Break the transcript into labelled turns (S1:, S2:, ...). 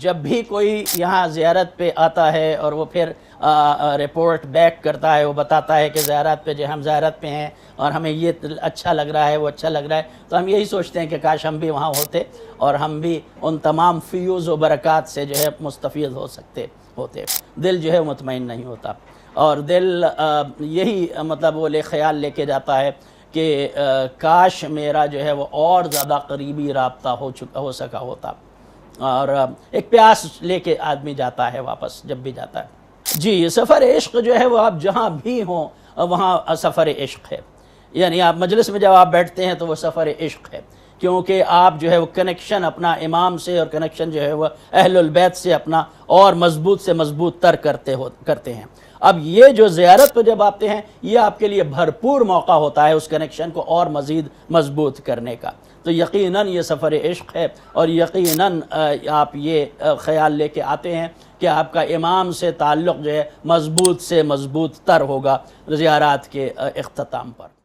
S1: جب بھی کوئی یہاں زیارت پہ آتا ہے اور وہ پھر رپورٹ بیک کرتا ہے، وہ بتاتا ہے کہ زیارت پہ جو ہم زیارت پہ ہیں اور ہمیں یہ اچھا لگ رہا ہے، وہ اچھا لگ رہا ہے، تو ہم یہی سوچتے ہیں کہ کاش ہم بھی وہاں ہوتے اور ہم بھی ان تمام فیوز و برکات سے جو ہے مستفید ہوتے. دل جو ہے مطمئن نہیں ہوتا، اور دل یہی مطلب وہ خیال لے کے جاتا ہے کہ کاش میرا جو ہے وہ اور زیادہ قریبی رابطہ ہو سکا ہوتا، اور ایک پیاس لے کے آدمی جاتا ہے واپس جب بھی جاتا ہے. جی، سفر عشق جو ہے وہ آپ جہاں بھی ہوں وہاں سفر عشق ہے. یعنی آپ مجلس میں جب آپ بیٹھتے ہیں تو وہ سفر عشق ہے، کیونکہ آپ جو ہے وہ کنیکشن اپنا امام سے اور کنیکشن جو ہے وہ اہل البیت سے اپنا اور مضبوط سے مضبوط تر کرتے ہیں. اب یہ جو زیارت پہ جب آتے ہیں یہ آپ کے لیے بھرپور موقع ہوتا ہے اس کنیکشن کو اور مزید مضبوط کرنے کا. تو یقیناً یہ سفر عشق ہے، اور یقیناً آپ یہ خیال لے کے آتے ہیں کہ آپ کا امام سے تعلق جو ہے مضبوط سے مضبوط تر ہوگا زیارات کے اختتام پر.